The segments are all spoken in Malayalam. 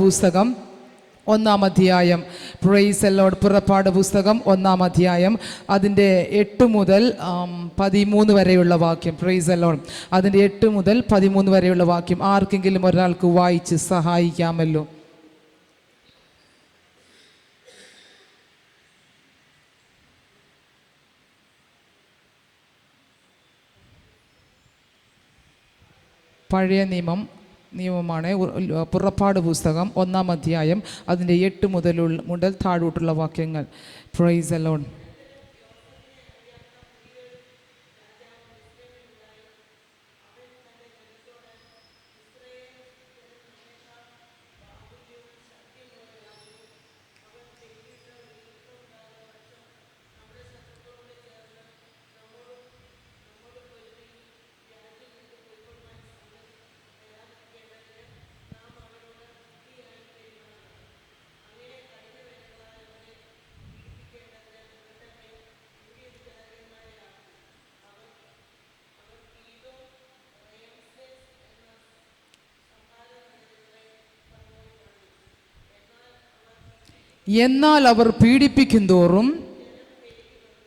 പുസ്തകം 1-ാം അധ്യായം. Price the Lord. പുറപ്പാട് പുസ്തകം 1-ാം അധ്യായം അതിൻ്റെ 8 മുതൽ 13 വരെയുള്ള വാക്യം. Price the Lord. അതിൻ്റെ 8 മുതൽ 13 വരെയുള്ള വാക്യം ആർക്കെങ്കിലും ഒരാൾക്ക് വായിച്ച് സഹായിക്കാമല്ലോ? പഴയ നിയമമാണ്. പുറപ്പാട് പുസ്തകം 1-ാം അധ്യായം അതിൻ്റെ 8 മുതൽ താഴോട്ടുള്ള വാക്യങ്ങൾ. Price the Lord. എന്നാൽ അവർ പീഡിപ്പിക്കും തോറും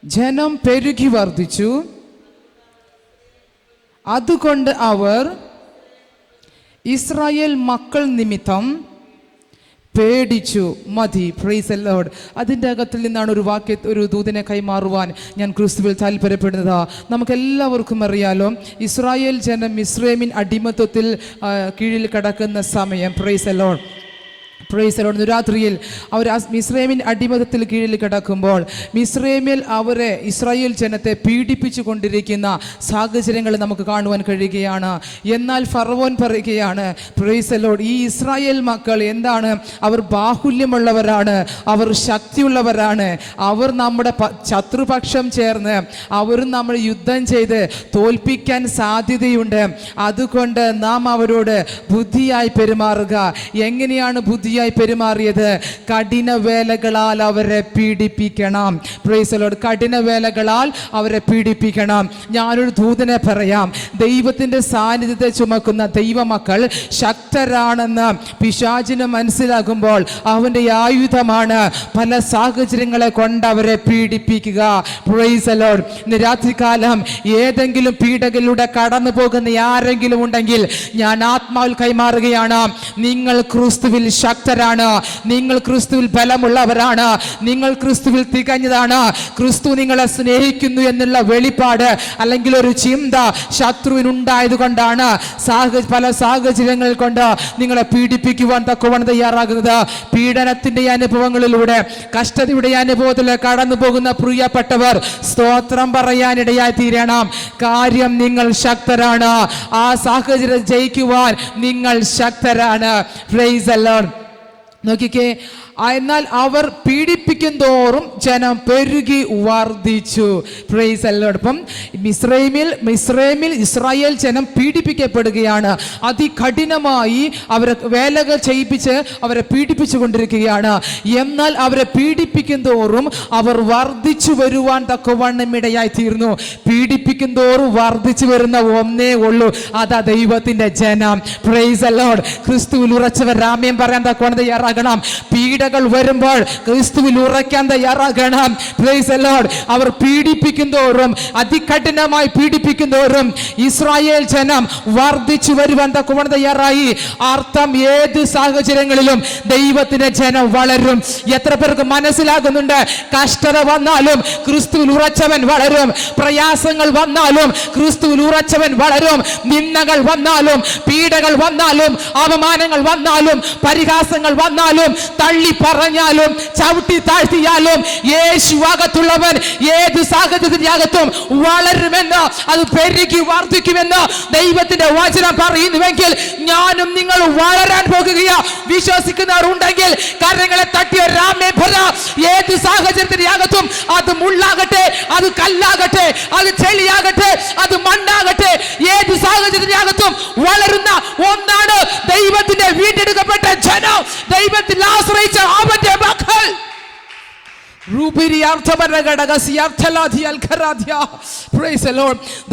ജനം പെരുകി വർദ്ധിച്ചു. അതുകൊണ്ട് അവർ ഇസ്രായേൽ മക്കൾ നിമിത്തം പേടിച്ചു. മതി. Price the Lord. അതിൻ്റെ അകത്തിൽ നിന്നാണ് ഒരു ദൂതനെ കൈമാറുവാൻ ഞാൻ ക്രിസ്തുവിൽ താല്പര്യപ്പെടുന്നത്. നമുക്കെല്ലാവർക്കും അറിയാലോ, ഇസ്രായേൽ ജനം മിസ്രൈമിൻ അടിമത്വത്തിൽ കീഴിൽ കിടക്കുന്ന സമയം. Price the Lord. Praise the Lord. രാത്രിയിൽ അവർ മിസ്രൈമിൻ അടിമത്തത്തിൽ കീഴിൽ കിടക്കുമ്പോൾ മിസ്രൈമിൽ അവരെ ഇസ്രായേൽ ജനത്തെ പീഡിപ്പിച്ചു കൊണ്ടിരിക്കുന്ന സാഹചര്യങ്ങൾ നമുക്ക് കാണുവാൻ കഴിയുകയാണ്. എന്നാൽ ഫറവോൻ പറയുകയാണ്, പ്രൈസ് ദി ലോർഡ്, ഈ ഇസ്രായേൽ മക്കൾ എന്താണ്? അവർ ബാഹുല്യമുള്ളവരാണ്, അവർ ശക്തിയുള്ളവരാണ്, അവർ നമ്മുടെ ശത്രുപക്ഷം ചേർന്ന് അവരും നമ്മൾ യുദ്ധം ചെയ്ത് തോൽപ്പിക്കാൻ സാധ്യതയുണ്ട്. അതുകൊണ്ട് നാം അവരോട് ബുദ്ധിയായി പെരുമാറുക. എങ്ങനെയാണ് ബുദ്ധിയായി പെരുമാറിയത്? കഠിന വേലകളാൽ അവരെ പീഡിപ്പിക്കണം. Price the Lord. കഠിന വേലകളാൽ അവരെ പീഡിപ്പിക്കണം. ഞാനൊരു ദൂതനെ പറയാം. ദൈവത്തിൻ്റെ സാന്നിധ്യത്തെ ചുമക്കുന്ന ദൈവമക്കൾ ശക്തരാണെന്ന് പിശാചിന് മനസ്സിലാകുമ്പോൾ അവൻ്റെ ആയുധമാണ് പല സാഹചര്യങ്ങളെ കൊണ്ട് അവരെ പീഡിപ്പിക്കുക. Price the Lord. ഇന്ന് രാത്രികാലം ഏതെങ്കിലും പീഡകളിലൂടെ കടന്നു പോകുന്ന ആരെങ്കിലും ഉണ്ടെങ്കിൽ ഞാൻ ആത്മാവിൽ കൈമാറുകയാണ്. നിങ്ങൾ ക്രിസ്തുവിൽ ശക്തരാണ്, നിങ്ങൾ ക്രിസ്തുവിൽ ബലമുള്ളവരാണ്, നിങ്ങൾ ക്രിസ്തുവിൽ തികഞ്ഞതാണ്. ക്രിസ്തു നിങ്ങളെ സ്നേഹിക്കുന്നു എന്നുള്ള വെളിപ്പാട് അല്ലെങ്കിൽ ഒരു ചിന്ത ശത്രുവിനുണ്ടായത് കൊണ്ടാണ് പല സാഹചര്യങ്ങൾ കൊണ്ട് നിങ്ങളെ പീഡിപ്പിക്കുവാൻ തക്കവണ്ണം തയ്യാറാകുന്നത്. പീഡനത്തിന്റെ അനുഭവങ്ങളിലൂടെ, കഷ്ടതയുടെ അനുഭവത്തിലൂടെ കടന്നു പോകുന്ന പ്രിയപ്പെട്ടവർ സ്തോത്രം പറയാനിടയായി തീരണം. കാര്യം നിങ്ങൾ ശക്തരാണ്. ആ സാഹചര്യം ജയിക്കുവാൻ നിങ്ങൾ ശക്തരാണ്. Price the lord. നോക്കിക്കേ, എന്നാൽ അവർ പീഡിപ്പിക്കും തോറും ജനം പെരുകി വർദ്ധിച്ചു. Price the Lord. അപ്പം മിസ്രൈമിൽ ഇസ്രായേൽ ജനം പീഡിപ്പിക്കപ്പെടുകയാണ്. അതികഠിനമായി അവരെ വേലകൾ ചെയ്യിപ്പിച്ച് അവരെ പീഡിപ്പിച്ചു കൊണ്ടിരിക്കുകയാണ്. എന്നാൽ അവരെ പീഡിപ്പിക്കും തോറും അവർ വർദ്ധിച്ചു വരുവാൻ തക്കവണ്ണം ഇടയായി തീർന്നു. പീഡിപ്പിക്കും തോറും വർദ്ധിച്ചു വരുന്ന ഒന്നേ ഉള്ളൂ, അതാ ദൈവത്തിന്റെ ജനം. Price the Lord. ക്രിസ്തുവിൽ ഉറച്ചവർ രാമ്യം പറയാൻ തക്കവണ്ണം തയ്യാറാകണം. പീഡകൾ വരുമ്പോൾ ക്രിസ്തുവിൽ ഉറയ്ക്കാൻ തയ്യാറാകണം. Praise the lord. അവർ പീഡിപ്പിക്കുന്നതോറും, അതികഠിനമായി പീഡിപ്പിക്കുന്നതോറും ഇസ്രായേൽ ജനം വർദ്ധിച്ചു വരുവാൻ തക്കവണ്ണം തയ്യാറായി. അർത്ഥം, ഏത് സാഹചര്യങ്ങളിലും ദൈവത്തിന്റെ ജനം വളരും. എത്ര പേർക്ക് മനസ്സിലാകുന്നുണ്ട്? കഷ്ടത വന്നാലും ക്രിസ്തുവിൽ ഉറച്ചവൻ വളരും. പ്രയാസങ്ങൾ വന്നാലും ക്രിസ്തുവിൽ ഉറച്ചവൻ വളരും. നിന്ദകൾ വന്നാലും, പീഡകൾ വന്നാലും, അപമാനങ്ങൾ വന്നാലും, പരിഹാസങ്ങൾ വന്നാലും, തള്ളി പറഞ്ഞാലും, ചവിട്ടി താഴ്ത്തിയാലും യേശു അകത്തുള്ളവൻ ഏത് സാഹചര്യത്തിനകത്തും വളരുമെന്ന്, അത് പെരുകി വർദ്ധിക്കുമെന്ന് ദൈവത്തിന്റെ വചനം പറയുന്നുവെങ്കിൽ ഞാനും നിങ്ങൾ വളരാൻ പോകുകയാ. വിശ്വസിക്കുന്നവർ ഉണ്ടെങ്കിൽ കരങ്ങളെ തട്ടിയ രാമേ ഭര. ഏത് സാഹചര്യത്തിനകത്തും, അത് മുള്ളാകട്ടെ, അത് കല്ലാകട്ടെ, അത് ചെളിയാകട്ടെ, അത് മണ്ണാകട്ടെ, ഏത് സാഹചര്യത്തിനകത്തും വളരുന്ന ഒന്നാണ് ദൈവത്തിന്റെ വീണ്ടെടുക്കപ്പെട്ട ജനം, ദൈവത്തിൽ ആശ്രയിച്ച അവന്റെ മക്കൾ.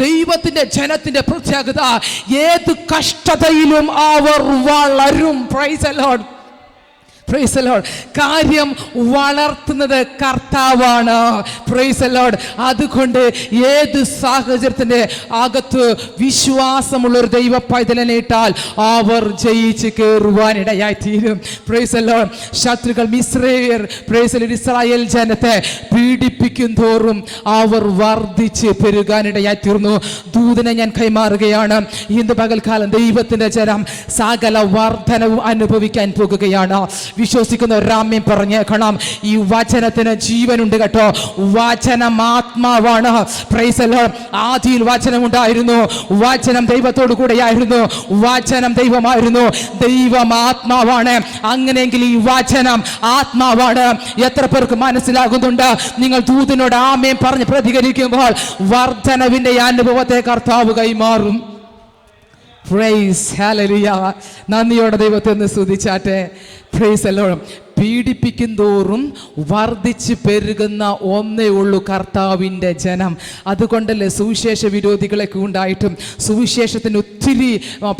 ദൈവത്തിന്റെ ജനത്തിന്റെ പ്രത്യേകത, ഏത് കഷ്ടതയിലും അവർ വളരും. Price the Lord. Praise the Lord. കാര്യം വളർത്തുന്നത് കർത്താവാണ്. Price the Lord. അതുകൊണ്ട് ഏത് സാഹചര്യത്തിന്റെ അകത്ത് വിശ്വാസമുള്ള ഒരു ദൈവ പൈതലിനെ ഇട്ടാൽ അവർ ജയിച്ച് കയറുവാനിടയായി തീരും. Price the Lord. ശത്രുക്കൾ മിസ്രയർ പ്രൈസ് ദി ലോർഡ് ഇസ്രായേൽ ജനത്തെ പീഡിപ്പിക്കും തോറും അവർ വർദ്ധിച്ച് പെരുകാനിടയായി തീർന്നു. ദൂതനെ ഞാൻ കൈമാറുകയാണ്. ഇന്ന് പകൽക്കാലം ദൈവത്തിന്റെ ജനം സകല വർധനവും അനുഭവിക്കാൻ പോകുകയാണ്. വിശ്വസിക്കുന്ന ഒരാമ്യം പറഞ്ഞേക്കണം. ഈ വചനത്തിന് ജീവനുണ്ട് കേട്ടോ. വചനം ആത്മാവാണ്. Price the Lord. ആദിയിൽ വചനം ഉണ്ടായിരുന്നു. വചനം ദൈവത്തോടു കൂടെയായിരുന്നു. വചനം ദൈവമായിരുന്നു. ദൈവം ആത്മാവാണ്. അങ്ങനെയെങ്കിൽ ഈ വചനം ആത്മാവാണ്. എത്ര പേർക്ക് മനസ്സിലാകുന്നുണ്ട്? നിങ്ങൾ ദൂതനോട് ആമേൻ പറഞ്ഞ് പ്രതികരിക്കുമ്പോൾ വർധനവിന്റെ അനുഭവത്തെ കർത്താവ് കൈമാറും. Praise hallelujah. നന്ദിയോടെ ദൈവത്തെ ഒന്ന് സ്തുതിച്ചാട്ടെ. Praise the lord. പീഡിപ്പിക്കും തോറും വർദ്ധിച്ച് പെരുകുന്ന ഒന്നേ ഉള്ളൂ കർത്താവിൻ്റെ ജനം. അതുകൊണ്ടല്ലേ സുവിശേഷ വിരോധികളൊക്കെ ഉണ്ടായിട്ടും സുവിശേഷത്തിന് ഒത്തിരി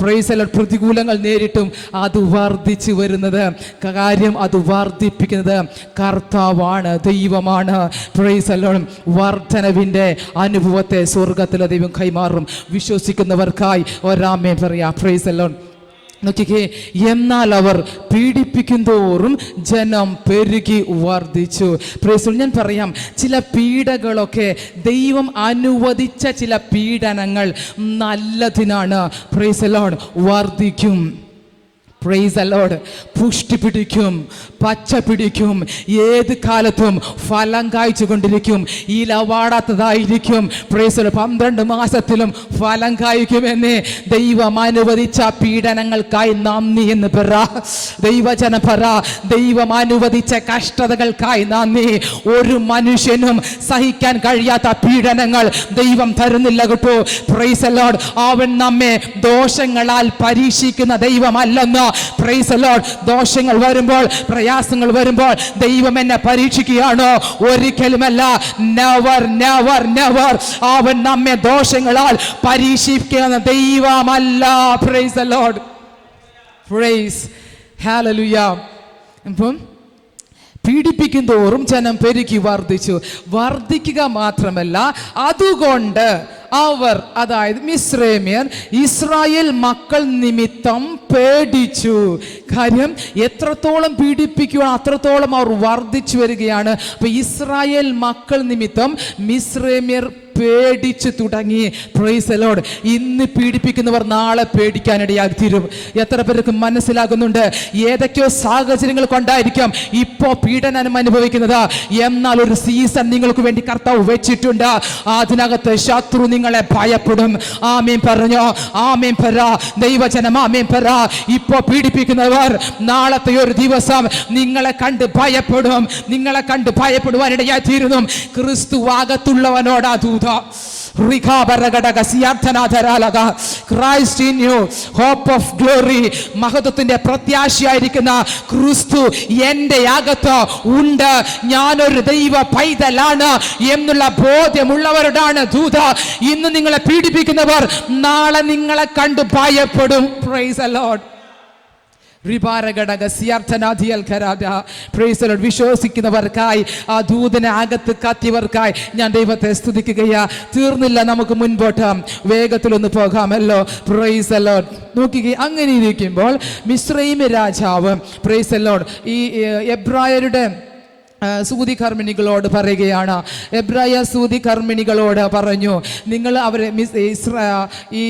പ്രൈസ് ദി ലോർഡ് പ്രതികൂലങ്ങൾ നേരിട്ടും അത് വർദ്ധിച്ചു വരുന്നത്. കാര്യം അത് വർദ്ധിപ്പിക്കുന്നത് കർത്താവാണ്, ദൈവമാണ്. Praise the Lord. വർധനവിൻ്റെ അനുഭവത്തെ സ്വർഗത്തിലെ ദൈവം കൈമാറും. വിശ്വസിക്കുന്നവർക്കായി ഒരാമേൻ പറയാം. Price the lord. നോക്കിക്കേ, എന്നാൽ അവർ പീഡിപ്പിക്കും തോറും ജനം പെരുകി വർദ്ധിച്ചു. പ്രൈസ്. ഞാൻ പറയാം, ചില പീഡകളൊക്കെ ദൈവം അനുവദിച്ച ചില പീഡനങ്ങൾ നല്ലതിനാണ്. Praise the lord. വർദ്ധിക്കും. Praise the lord. പുഷ്ടി പിടിക്കും, പച്ച പിടിക്കും, ഏത് കാലത്തും ഫലം കായ്ച്ചു കൊണ്ടിരിക്കും. ഇലവാടാത്തതായിരിക്കും. Price the Lord. 12 മാസത്തിലും ഫലം കായ്ക്കുമെന്ന് ദൈവം അനുവദിച്ച പീഡനങ്ങൾക്കായി നന്ദി എന്ന് പറ. ദൈവജനം പറ. ദൈവം അനുവദിച്ച കഷ്ടതകൾക്കായി നന്ദി. ഒരു മനുഷ്യനും സഹിക്കാൻ കഴിയാത്ത പീഡനങ്ങൾ ദൈവം തരുന്നില്ല കേട്ടോ. Price the lord. അവൻ നമ്മെ ദോഷങ്ങളാൽ പരീക്ഷിക്കുന്ന ദൈവമല്ലെന്ന്. Price the Lord. ദോഷങ്ങൾ വരുമ്പോൾ, പ്രയാസങ്ങൾ വരുമ്പോൾ ദൈവം എന്നെ പരീക്ഷിക്കുകയാണോ? ഒരിക്കലുമല്ല. Never never never. അവൻ നമ്മെ ദോഷങ്ങളാൽ പരീക്ഷിക്കുന്ന ദൈവമല്ല. Price the Lord. Price hallelujah. അപ്പം പീഡിപ്പിക്കും തോറും ജനം പെരുകി വർദ്ധിച്ചു. വർദ്ധിക്കുക മാത്രമല്ല, അതുകൊണ്ട് അവർ, അതായത് മിസ്രൈമ്യർ, ഇസ്രായേൽ മക്കൾ നിമിത്തം പേടിച്ചു. കാര്യം എത്രത്തോളം പീഡിപ്പിക്കുകയാണ് അത്രത്തോളം അവർ വർദ്ധിച്ചു വരികയാണ്. അപ്പൊ ഇസ്രായേൽ മക്കൾ നിമിത്തം മിസ്രൈമ്യർ പേടിച്ചു തുടങ്ങി. Price the Lord. ഇന്ന് പീഡിപ്പിക്കുന്നവർ നാളെ പേടിക്കാനിടയായി തീരും. എത്ര പേർക്ക് മനസ്സിലാകുന്നുണ്ട്? ഏതൊക്കെയോ സാഹചര്യങ്ങൾ കൊണ്ടായിരിക്കും ഇപ്പോൾ പീഡനം അനുഭവിക്കുന്നത്. എന്നാൽ ഒരു സീസൺ നിങ്ങൾക്ക് വേണ്ടി കർത്താവ് വെച്ചിട്ടുണ്ട്. അതിനകത്ത് ശത്രു നിങ്ങളെ ഭയപ്പെടും. ആമേൻ പറഞ്ഞോ? ആമേൻ പറ. ദൈവജനം ആമേൻ പറ. ഇപ്പോൾ പീഡിപ്പിക്കുന്നവർ നാളത്തെ ഒരു ദിവസം നിങ്ങളെ കണ്ട് ഭയപ്പെടും. നിങ്ങളെ കണ്ട് ഭയപ്പെടുവാനിടയായി തീരുന്നു. ക്രിസ്തു അകത്തുള്ളവനോടാ ദൂത. മഹത്വത്തിന്റെ പ്രത്യാശയായിരിക്കുന്ന ക്രിസ്തു എന്റെ അകത്ത് ഉണ്ട്. ഞാനൊരു ദൈവ പൈതലാണ് എന്നുള്ള ബോധ്യമുള്ളവരോടാണ് ദൂത. ഇന്ന് നിങ്ങളെ പീഡിപ്പിക്കുന്നവർ നാളെ നിങ്ങളെ കണ്ട് ഭയപ്പെടും. Praise the lord. വിശ്വസിക്കുന്നവർക്കായി, ആ ദൂതനെ അകത്ത് കത്തിയവർക്കായി ഞാൻ ദൈവത്തെ സ്തുതിക്കുകയാ. തീർന്നില്ല, നമുക്ക് മുൻപോട്ട് വേഗത്തിലൊന്ന് പോകാമല്ലോ. Praise the lord. നോക്കിക്കേ, അങ്ങനെ ഇരിക്കുമ്പോൾ മിസ്രൈം രാജാവ് പ്രൈസ് ദി ലോർഡ് ഈ എബ്രായരുടെ സൂതി കർമ്മിണികളോട് പറയുകയാണ്. എബ്രായ സൂതി കർമ്മിണികളോട് പറഞ്ഞു, നിങ്ങൾ അവരെ ഈ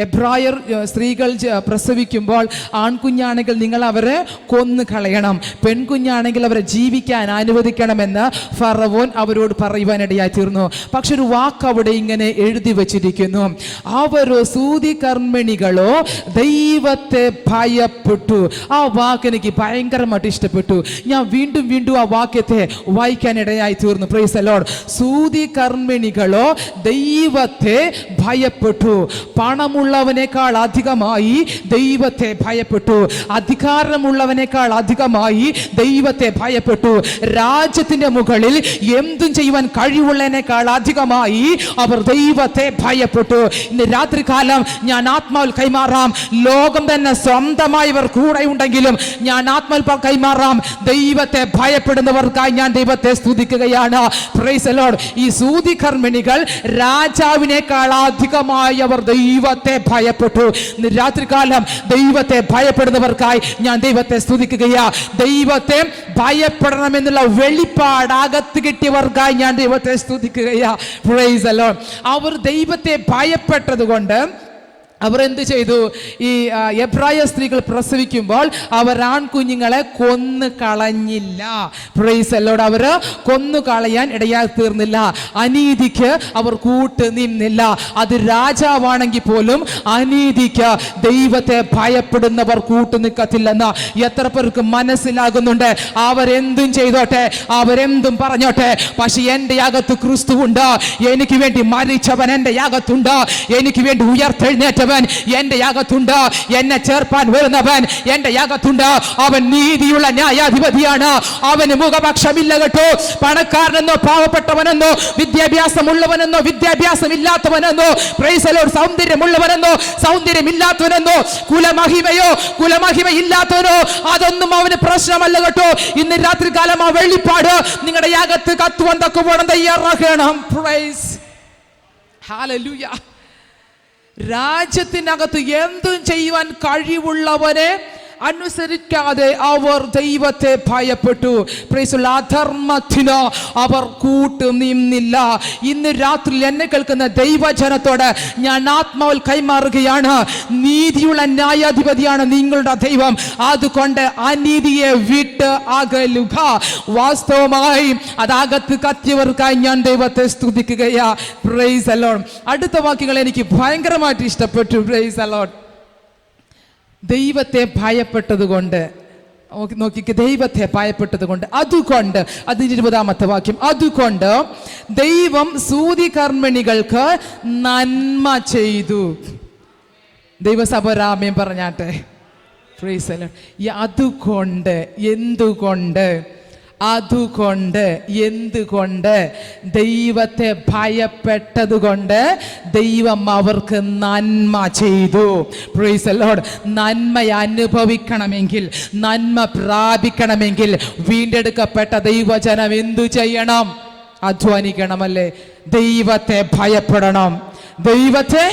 എബ്രായർ സ്ത്രീകൾ പ്രസവിക്കുമ്പോൾ ആൺകുഞ്ഞാണെങ്കിൽ നിങ്ങൾ അവരെ കൊന്നു കളയണം, പെൺകുഞ്ഞാണെങ്കിൽ അവരെ ജീവിക്കാൻ അനുവദിക്കണമെന്ന് ഫറവോൻ അവരോട് പറയുവാനിടയായി തീർന്നു. പക്ഷെ ഒരു വാക്ക് അവിടെ ഇങ്ങനെ എഴുതി വച്ചിരിക്കുന്നു, അവരോ സൂതി കർമ്മിണികളോ ദൈവത്തെ ഭയപ്പെട്ടു. ആ വാക്ക് എനിക്ക് ഭയങ്കരമായിട്ട് ഇഷ്ടപ്പെട്ടു. ഞാൻ വീണ്ടും വീണ്ടും ആ വാക്യത്തെ വാക്യത്തെ വായിക്കാനിടയായി തീർന്നു. Praise the lord. സൂതി കർമ്മിണികളോ ദൈവത്തെ ഭയപ്പെട്ടു. പണമുള്ളവനേക്കാൾ അധികമായി ദൈവത്തെ ഭയപ്പെട്ടു. അധികാരമുള്ളവനേക്കാൾ അധികമായി ദൈവത്തെ ഭയപ്പെട്ടു. രാജ്യത്തിന്റെ മുകളിൽ എന്തും ചെയ്യുവാൻ കഴിവുള്ളതിനേക്കാൾ അധികമായി അവർ ദൈവത്തെ ഭയപ്പെട്ടു. ഇന്ന് രാത്രികാലം ഞാൻ ആത്മാവിൽ കൈമാറാം. ലോകം തന്നെ സ്വന്തമായി ഇവർ കൂടെ ഉണ്ടെങ്കിലും ഞാൻ ആത്മാവിൽ കൈമാറാം. ദൈവത്തെ ഭയപ്പെടുന്നവർക്കായി ഞാൻ ദൈവത്തെ സ്തുതിക്കുകയാണ്. Price the Lord. ഈ സൂതി കർമ്മിണികൾ രാജാവിനേക്കാൾ അധികമായി അവർ ദൈവത്തെ ഭയപ്പെട്ടു. ഇന്ന് രാത്രികാലം ദൈവത്തെ ഭയപ്പെടുന്നവർക്കായി ഞാൻ ദൈവത്തെ സ്തുതിക്കുകയാ. ദൈവത്തെ ഭയപ്പെടണമെന്നുള്ള വെളിപ്പാട് അകത്ത് കിട്ടിയവർക്കായി ഞാൻ ദൈവത്തെ സ്തുതിക്കുകയാ. Praise the lord. അവർ ദൈവത്തെ ഭയപ്പെട്ടത് കൊണ്ട് അവർ എന്ത് ചെയ്തു? ഈ എബ്രായ സ്ത്രീകൾ പ്രസവിക്കുമ്പോൾ അവർ ആൺകുഞ്ഞുങ്ങളെ കൊന്നു കളഞ്ഞില്ല. Praise the lord. അവർ കൊന്നു കളയാൻ ഇടയായി തീർന്നില്ല. അനീതിക്ക് അവർ കൂട്ട് നിന്നില്ല. അത് രാജാവാണെങ്കിൽ പോലും അനീതിക്ക് ദൈവത്തെ ഭയപ്പെടുന്നവർ കൂട്ടു നിൽക്കത്തില്ലെന്ന് എത്ര പേർക്ക് മനസ്സിലാകുന്നുണ്ട്? അവരെന്തും ചെയ്തോട്ടെ, അവരെന്തും പറഞ്ഞോട്ടെ, പക്ഷെ എൻ്റെ അകത്ത് ക്രിസ്തുവുണ്ട്. എനിക്ക് വേണ്ടി മരിച്ചവൻ എൻ്റെ അകത്തുണ്ട്. എനിക്ക് വേണ്ടി ഉയർത്തെഴുന്നേറ്റവൻ എന്റെ അകത്തുണ്ട്. എന്നെ ചേർപ്പാൻ വരുന്നവൻ എന്റെ അകത്തുണ്ട്. അവൻ നീതിയുള്ള ന്യായാധിപതിയാണ്. അവന് മുഖപക്ഷമില്ല കേട്ടോ. പണക്കാരനെന്നോ പാവപ്പെട്ടവനെന്നോ വിദ്യാഭ്യാസമുള്ളവനെന്നോ വിദ്യാഭ്യാസമില്ലാത്തവനെന്നോ, പ്രൈസ് ദി ലോർഡ്, സൗന്ദര്യമുള്ളവനെന്നോ സൗന്ദര്യമില്ലാത്തവനെന്നോ, കുലമഹിമയോ കുലമഹിമയില്ലാത്തവനോ, അതൊന്നും അവന് പ്രശ്നമല്ല കേട്ടോ. ഇന്ന് രാത്രികാലം ആ വെളിപ്പാട് നിങ്ങളുടെ അകത്ത് കത്തുവാൻ തക്കവണ്ണം തയ്യാറാക്കണം. Price hallelujah. രാജ്യത്തിനകത്ത് എന്തും ചെയ്യുവാൻ കഴിവുള്ളവരെ അനുസരിക്കാതെ അവർ ദൈവത്തെ ഭയപ്പെട്ടു. അധർമ്മത്തിന് അവർ കൂട്ടു നിന്നില്ല. ഇന്ന് രാത്രി എന്നെ കേൾക്കുന്ന ദൈവജനത്തോട് ഞാൻ ആത്മാവിൽ കൈമാറുകയാണ്. നീതിയുള്ള ന്യായാധിപതിയാണ് നിങ്ങളുടെ ദൈവം. അതുകൊണ്ട് അനീതിയെ വിട്ട് അകലുക. വാസ്തവമായി അതകത്ത് കത്തിയവർക്കായി ഞാൻ ദൈവത്തെ സ്തുതിക്കുകയാ. Praise the Lord. അടുത്ത വാക്യങ്ങൾ എനിക്ക് ഭയങ്കരമായിട്ട് ഇഷ്ടപ്പെട്ടു. Price the lord. ദൈവത്തെ ഭയപ്പെട്ടത് കൊണ്ട് നോക്കിക്ക്, ദൈവത്തെ ഭയപ്പെട്ടത് കൊണ്ട്, അതുകൊണ്ട്, അതിൻ്റെ 20-ാമത്തെ വാക്യം, അതുകൊണ്ട് ദൈവം സൂതി കർമ്മിണികൾക്ക് നന്മ ചെയ്തു. ദൈവസഭ രാമ്യം പറഞ്ഞാട്ടെ. Price the Lord. അതുകൊണ്ട്, എന്തുകൊണ്ട്, അതുകൊണ്ട്, എന്തുകൊണ്ട്? ദൈവത്തെ ഭയപ്പെട്ടതുകൊണ്ട് ദൈവം അവർക്ക് നന്മ ചെയ്തു. Price the Lord. നന്മ അനുഭവിക്കണമെങ്കിൽ, നന്മ പ്രാപിക്കണമെങ്കിൽ വീണ്ടെടുക്കപ്പെട്ട ദൈവജനം എന്തു ചെയ്യണം? അധ്വാനിക്കണമല്ലേ? ദൈവത്തെ ഭയപ്പെടണം. ദൈവത്തെ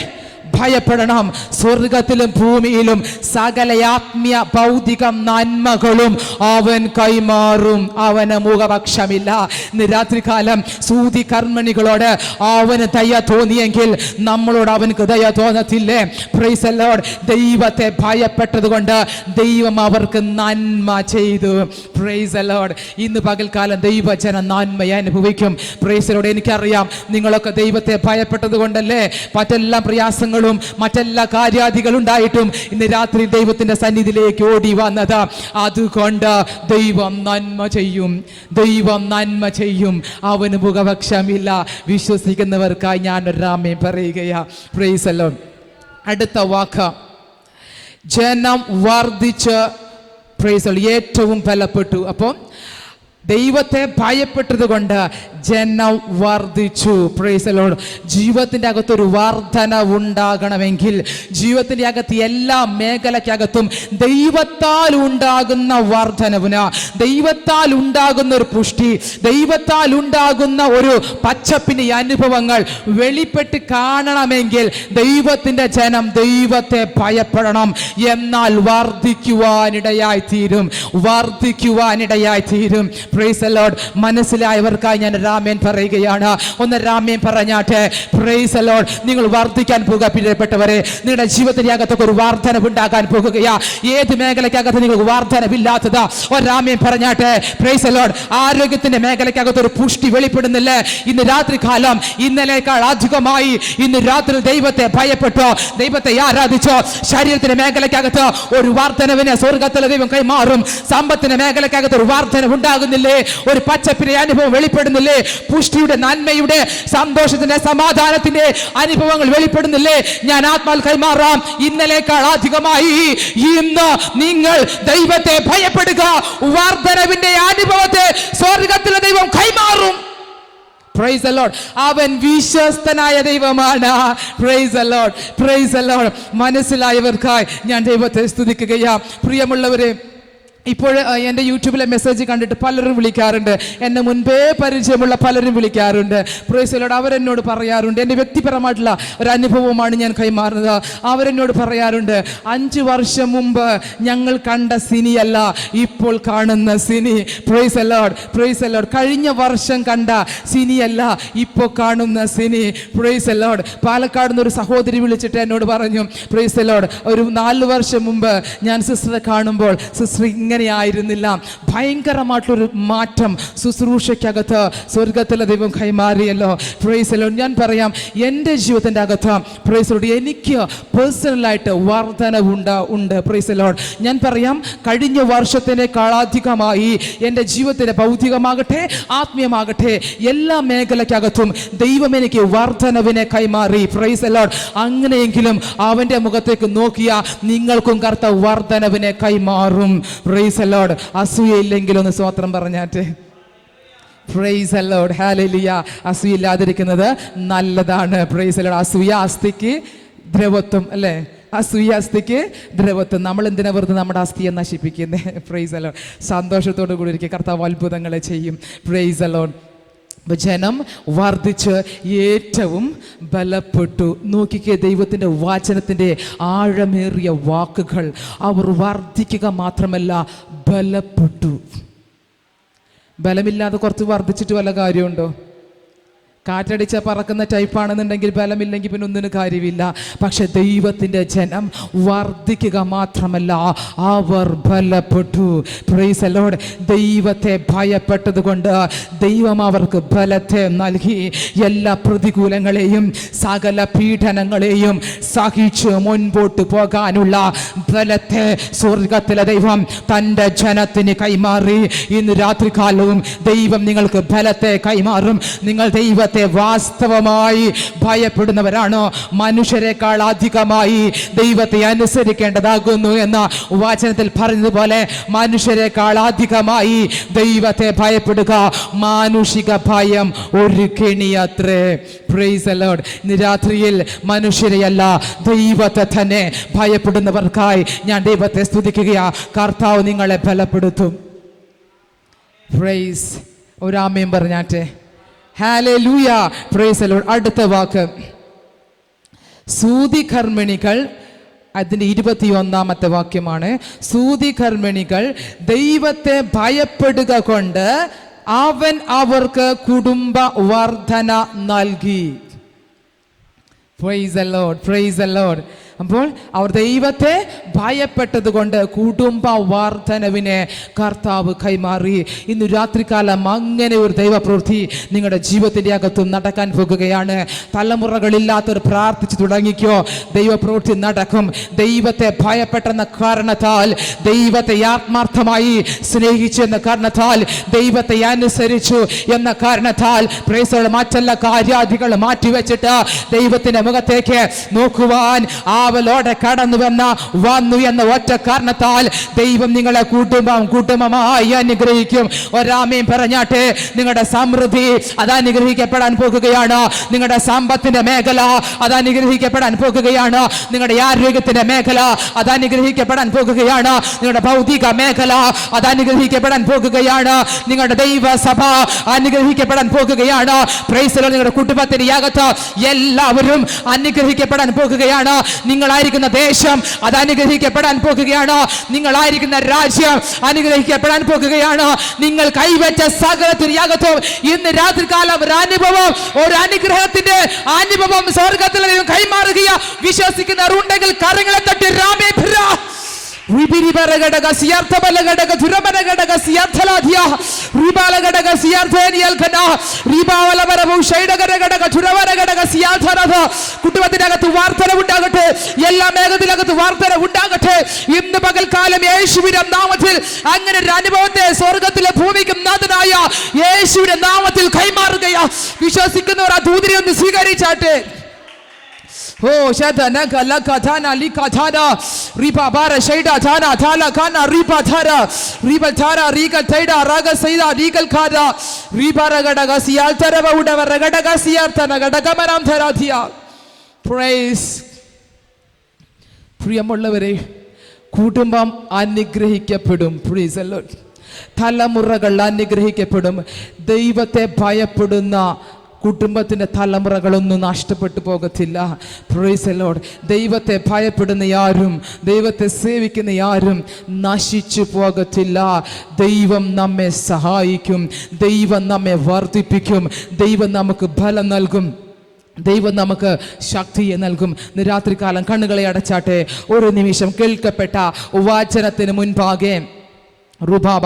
ഭയപ്പെടണം. സ്വർഗത്തിലും ഭൂമിയിലും സകല ആത്മീയ ഭൗതിക നന്മകളും അവൻ കൈമാറും. അവന് മുഖപക്ഷമില്ല. ഇന്ന് രാത്രികാലം സൂതി കർമ്മിണികളോട് അവന് ദയ തോന്നിയെങ്കിൽ നമ്മളോട് അവനക്ക് ദയ തോന്നത്തില്ലേ? Price the lord. ദൈവത്തെ ഭയപ്പെട്ടത് കൊണ്ട് ദൈവം അവർക്ക് നന്മ ചെയ്തു. Price the Lord. ഇന്ന് പകൽക്കാലം ദൈവജനം നന്മയെ അനുഭവിക്കും. Price the Lord. എനിക്കറിയാം നിങ്ങളൊക്കെ ദൈവത്തെ ഭയപ്പെട്ടത് കൊണ്ടല്ലേ മറ്റെല്ലാ പ്രയാസങ്ങളും മറ്റെല്ലാ കാര്യാദികളുണ്ടായിട്ടും ഇന്ന് രാത്രി ദൈവത്തിന്റെ സന്നിധിയിലേക്ക് ഓടി വന്നത്. അതുകൊണ്ട് ദൈവം നന്മ ചെയ്യും. ദൈവം നന്മ ചെയ്യും. അവന് മുഖപക്ഷമില്ല. വിശ്വസിക്കുന്നവർക്കായി ഞാൻ ഒരു ആമേൻ പറയുകയാ. Price the Lord. അടുത്ത വാക്ക്, ജനം വർദ്ധിച്ച്, പ്രൈസ് ദി ലോർഡ്, ഏറ്റവും ബലപ്പെട്ടു. അപ്പം ദൈവത്തെ ഭയപ്പെട്ടത് കൊണ്ട് ജനം വർദ്ധിച്ചു. Price the Lord. ജീവിതത്തിൻ്റെ അകത്തൊരു വർധന ഉണ്ടാകണമെങ്കിൽ, ജീവിതത്തിൻ്റെ അകത്ത് എല്ലാ മേഖലയ്ക്കകത്തും ദൈവത്താൽ ഉണ്ടാകുന്ന വർധനവിന്, ദൈവത്താൽ ഉണ്ടാകുന്ന ഒരു പുഷ്ടി, ദൈവത്താൽ ഉണ്ടാകുന്ന ഒരു പച്ചപ്പിന് അനുഭവങ്ങൾ വെളിപ്പെട്ട് കാണണമെങ്കിൽ ദൈവത്തിൻ്റെ ജനം ദൈവത്തെ ഭയപ്പെടണം. എന്നാൽ വർദ്ധിക്കുവാനിടയായി തീരും. വർദ്ധിക്കുവാനിടയായി തീരും. Price the lord. മനസ്സിലായവർക്കായി ഞാൻ രാമേൻ പറയുകയാണ്. ഒന്ന് രാമേൻ പറഞ്ഞാട്ടെ. Price the Lord. നിങ്ങൾ വർദ്ധിക്കാൻ പോകുക പ്രിയപ്പെട്ടവരെ. നിങ്ങളുടെ ജീവിതത്തിന്റെ അകത്തൊക്കെ ഒരു വർധനവ് ഉണ്ടാകാൻ പോകുകയാ. ഏത് മേഖലയ്ക്കകത്ത് നിങ്ങൾക്ക് വർധനവില്ലാത്തത് ഒരു രാമേൻ പറഞ്ഞാട്ടെ. Price the Lord. ആരോഗ്യത്തിന്റെ മേഖലയ്ക്കകത്ത് ഒരു പുഷ്ടി വെളിപ്പെടുന്നില്ലേ? ഇന്ന് രാത്രി കാലം ഇന്നലേക്കാൾ അധികമായി ഇന്ന് രാത്രി ദൈവത്തെ ഭയപ്പെട്ടോ, ദൈവത്തെ ആരാധിച്ചോ, ശരീരത്തിന്റെ മേഖലയ്ക്കകത്ത് ഒരു വർധനവിനെ സ്വർഗത്തിലെ ദൈവം കൈമാറും. സമ്പത്തിന്റെ മേഖലയ്ക്കകത്ത് ഒരു വർധനവ് ഉണ്ടാകുന്നില്ല. കാണുന്നില്ലേ? ഒരു പച്ചപ്പിന്റെ അനുഭവം വെളിപ്പെടുന്നില്ലേ? പുഷ്ടിയുടെ, നന്മയുടെ, സന്തോഷത്തിന്റെ, സമാധാനത്തിന്റെ അനുഭവങ്ങൾ വെളിപ്പെടുന്നില്ലേ? ഞാൻ ആത്മാൽ കൈമാറാം. ഇന്നലേക്കാൾ അധികമായി ഇന്ന് നിങ്ങൾ ദൈവത്തെ ഭയപ്പെടുക. വർദ്ധനവിന്റെ അനുഭവത്തെ സ്വർഗ്ഗത്തിലെ ദൈവം കൈമാറും. Praise the lord. അവൻ വിശ്വസ്തനായ ദൈവമാണ്. Praise the Lord, praise the lord. മനസ്സിലായവർക്കായി ഞാൻ ദൈവത്തെ സ്തുതിക്കുകയാ. പ്രിയമുള്ളവരെ, ഇപ്പോൾ എൻ്റെ യൂട്യൂബിലെ മെസ്സേജ് കണ്ടിട്ട് പലരും വിളിക്കാറുണ്ട്. എന്നെ മുൻപേ പരിചയമുള്ള പലരും വിളിക്കാറുണ്ട്. Price the Lord. അവരെന്നോട് പറയാറുണ്ട്, എൻ്റെ വ്യക്തിപരമായിട്ടുള്ള ഒരു അനുഭവമാണ് ഞാൻ കൈമാറുന്നത്. അവരെന്നോട് പറയാറുണ്ട്, 5 വർഷം മുമ്പ് ഞങ്ങൾ കണ്ട സിനിയല്ല ഇപ്പോൾ കാണുന്ന സിനി. Praise the Lord, praise the Lord. കഴിഞ്ഞ വർഷം കണ്ട സിനിയല്ല ഇപ്പോൾ കാണുന്ന സിനി. Praise the Lord. പാലക്കാട് നിന്ന് ഒരു സഹോദരി വിളിച്ചിട്ട് എന്നോട് പറഞ്ഞു, പ്രൈസ് ദി ലോർഡ്, ഒരു 4 വർഷം മുമ്പ് ഞാൻ സിസ്റ്ററെ കാണുമ്പോൾ സിസ്റ്റർ ഇങ്ങനെയായിരുന്നില്ല. ഭയങ്കരമായിട്ടുള്ളൊരു മാറ്റം ശുശ്രൂഷയ്ക്കകത്ത് സ്വർഗത്തിലെ ദൈവം കൈമാറിയല്ലോ. Price the Lord. ഞാൻ പറയാം, എൻ്റെ ജീവിതത്തിൻ്റെ അകത്ത് പ്രൈസ് ദി ലോർഡ് എനിക്ക് പേഴ്സണലായിട്ട് വർധനവുണ്ട്. Price the Lord. ഞാൻ പറയാം, കഴിഞ്ഞ വർഷത്തിനേക്കാൾ അധികമായി എൻ്റെ ജീവിതത്തിൻ്റെ ഭൗതികമാകട്ടെ ആത്മീയമാകട്ടെ എല്ലാ മേഖലയ്ക്കകത്തും ദൈവം എനിക്ക് വർധനവിനെ കൈമാറി. Praise the lord. അങ്ങനെയെങ്കിലും അവൻ്റെ മുഖത്തേക്ക് നോക്കിയ നിങ്ങൾക്കും കർത്താവ് വർധനവിനെ കൈമാറും. Praise the Lord. അസൂയയില്ലെങ്കിലും ഒന്ന് സ്തോത്രം പറഞ്ഞാട്ടെ. Price the Lord. ഹല്ലേലൂയ. അസൂയയില്ലാതിരിക്കുന്നത് നല്ലതാണ്. Price the Lord. അസൂയ അസ്ഥിക്ക് ദ്രവത്വം അല്ലേ? അസൂയ അസ്ഥിക്ക് ദ്രവത്വം. നമ്മൾ എന്തിനാ വെറുതെ നമ്മുടെ അസ്ഥിയെ നശിപ്പിക്കുന്നത്? Price the Lord. സന്തോഷത്തോടു കൂടി ഇരിക്കുക. കർത്താവ് അത്ഭുതങ്ങളെ ചെയ്യും. Price the Lord. ജനം വർദ്ധിച്ച് ഏറ്റവും ബലപ്പെട്ടു. നോക്കിക്കേ, ദൈവത്തിൻ്റെ വചനത്തിൻ്റെ ആഴമേറിയ വാക്കുകൾ. അവർ വർദ്ധിക്കുക മാത്രമല്ല, ബലപ്പെട്ടു. ബലമില്ലാതെ കുറച്ച് വർദ്ധിച്ചിട്ട് വല്ല കാര്യമുണ്ടോ? കാറ്റടിച്ച പറക്കുന്ന ടൈപ്പാണെന്നുണ്ടെങ്കിൽ ബലമില്ലെങ്കിൽ പിന്നെ ഒന്നിനും കാര്യമില്ല. പക്ഷെ ദൈവത്തിൻ്റെ ജനം വർദ്ധിക്കുക മാത്രമല്ല, അവർ ബലപ്പെട്ടു. Praise the lord. ദൈവത്തെ ഭയപ്പെട്ടത് കൊണ്ട് ദൈവം അവർക്ക് ബലത്തെ നൽകി. എല്ലാ പ്രതികൂലങ്ങളെയും സകല പീഡനങ്ങളെയും സഹിച്ച് മുൻപോട്ട് പോകാനുള്ള ബലത്തെ സ്വർഗത്തിലെ ദൈവം തൻ്റെ ജനത്തിന് കൈമാറി. ഇന്ന് രാത്രികാലവും ദൈവം നിങ്ങൾക്ക് ബലത്തെ കൈമാറും. നിങ്ങൾ ദൈവത്തെ വാസ്തവമായി ഭയപ്പെടുന്നവരാണോ? മനുഷ്യരെക്കാൾ അധികമായി ദൈവത്തെ അനുസരിക്കേണ്ടതാകുന്നു എന്ന വചനത്തിൽ പറഞ്ഞതുപോലെ മനുഷ്യരെക്കാൾ അധികമായി ദൈവത്തെ ഭയപ്പെടുക. മാനുഷിക ഭയം ഒരു കെണിയത്രേ. Price the Lord. ഇന്ന് രാത്രിയിൽ മനുഷ്യരെയല്ല ദൈവത്തെ തന്നെ ഭയപ്പെടുന്നവർക്കായി ഞാൻ ദൈവത്തെ സ്തുതിക്കുകയാ. കർത്താവ് നിങ്ങളെ ബലപ്പെടുത്തും. പ്രൈസ്. ഒരു ആമേൻ പറഞ്ഞാട്ടെ. ഹല്ലേലൂയ. Price the Lord. അടുത്ത വാക്ക് സൂതികർമ്മിണികൾ. അതിൻ്റെ 21-ാമത്തെ വാക്യമാണ്. സൂതികർമ്മിണികൾ ദൈവത്തെ ഭയപ്പെടുക കൊണ്ട് അവൻ അവർക്ക് കുടുംബ വർധന നൽകി. Price the Lord, praise the Lord. അപ്പോൾ അവർ ദൈവത്തെ ഭയപ്പെട്ടത് കൊണ്ട് കുടുംബ വർധനവിനെ കർത്താവ് കൈമാറി. ഇന്ന് രാത്രികാലം അങ്ങനെ ഒരു ദൈവപ്രവൃത്തി നിങ്ങളുടെ ജീവിതത്തിൻ്റെ അകത്തും നടക്കാൻ പോകുകയാണ്. തലമുറകളില്ലാത്തവർ പ്രാർത്ഥിച്ചു തുടങ്ങിക്കോ, ദൈവപ്രവൃത്തി നടക്കും. ദൈവത്തെ ഭയപ്പെട്ടെന്ന കാരണത്താൽ, ദൈവത്തെ ആത്മാർത്ഥമായി സ്നേഹിച്ചെന്ന കാരണത്താൽ, ദൈവത്തെ അനുസരിച്ചു എന്ന കാരണത്താൽ പ്രൈസ് മറ്റെല്ലാ കാര്യാദികൾ മാറ്റിവെച്ചിട്ട് ദൈവത്തിന്റെ മുഖത്തേക്ക് നോക്കുവാൻ ആവലോടെ കടന്നു വന്നു എന്ന ഒറ്റ കാരണത്താൽ ദൈവം നിങ്ങളെ കുടുംബമായി അനുഗ്രഹിക്കും. ഒരാമേൻ പറഞ്ഞാട്ടെ. നിങ്ങളുടെ സമൃദ്ധി അത് അനുഗ്രഹിക്കപ്പെടാൻ പോകുകയാണ്. നിങ്ങളുടെ സമ്പത്തിന്റെ മേഖല അത് അനുഗ്രഹിക്കപ്പെടാൻ പോകുകയാണ്. നിങ്ങളുടെ ആരോഗ്യത്തിന്റെ മേഖല അത് അനുഗ്രഹിക്കപ്പെടാൻ പോകുകയാണ്. നിങ്ങളുടെ ഭൗതിക മേഖല അത് അനുഗ്രഹിക്കപ്പെടാൻ പോകുകയാണ്. നിങ്ങളുടെ ദൈവസഭ അനുഗ്രഹിക്കപ്പെടാൻ പോകുകയാണ്. Price the Lord. നിങ്ങളുടെ കുടുംബത്തിന്റെ അകത്ത് എല്ലാവരും അനുഗ്രഹിക്കപ്പെടാൻ പോകുകയാണ്. നിങ്ങളായിരിക്കുന്ന ദേശം അത് അനുഗ്രഹിക്കപ്പെടാൻ പോകുകയാണ്. നിങ്ങളായിരിക്കുന്ന രാജ്യം അനുഗ്രഹിക്കപ്പെടാൻ പോകുകയാണ്. നിങ്ങൾ കൈവച്ച സകലത്തിനകത്തും ഇന്ന് രാത്രികാലം ഒരു അനുഭവം, ഒരു അനുഗ്രഹത്തിന്റെ അനുഭവം സ്വർഗ്ഗത്തിൽ കൈമാറുക. വിശ്വസിക്കുന്നവരുണ്ടെങ്കിൽ കരങ്ങളെ തട്ടി രാമേ ഭിരാ ഘടക സിയാർത്ഥ ബല ഘടക ദുരമന ഘടക സിയാർത്ഥലാധിയ റുബാല ഘടക കുടുംബത്തിനകത്ത് വാർത്തനവുണ്ടാകട്ടെ, എല്ലാ മേഖലയിലകത്ത് വാർത്തനവുണ്ടാകട്ടെ. ഇന്ന് പകൽക്കാലം യേശുവിന്റെ നാമത്തിൽ അങ്ങനെ ഒരു അനുഭവത്തെ സ്വർഗത്തിലെ ഭൂമിക്കും നാഥനായ യേശുവിന്റെ നാമത്തിൽ കൈമാറുകയാ. വിശ്വസിക്കുന്നവർ ആ ദൂതനെ ഒന്ന് സ്വീകരിച്ചാട്ടെ. Oh, shada naga laka thana lika thana riba bara shaida thana thala kana riba thara riba thara riga thaida raga saida rigal khada riba ragada ga siyal tarava udava ragada ga siyartana gadaga manam tharathia. Praise. പ്രിയമുള്ളവരെ, കുടുംബം അനുഗ്രഹിക്കപ്പെടും. Praise the Lord. തലമുറകൾ അനുഗ്രഹിക്കപ്പെടും. ദൈവത്തെ ഭയപ്പെടുന്ന കുടുംബത്തിൻ്റെ തലമുറകളൊന്നും നഷ്ടപ്പെട്ടു പോകത്തില്ല. Price the lord. ദൈവത്തെ ഭയപ്പെടുന്ന ആരും, ദൈവത്തെ സേവിക്കുന്ന ആരും നശിച്ചു പോകത്തില്ല. ദൈവം നമ്മെ സഹായിക്കും, ദൈവം നമ്മെ വർദ്ധിപ്പിക്കും, ദൈവം നമുക്ക് ബലം നൽകും, ദൈവം നമുക്ക് ശക്തിയെ നൽകും. രാത്രികാലം കണ്ണുകളെ അടച്ചാട്ടെ. ഒരു നിമിഷം കേൾക്കപ്പെട്ട വചനത്തിന് മുൻപാകെ റുബാബ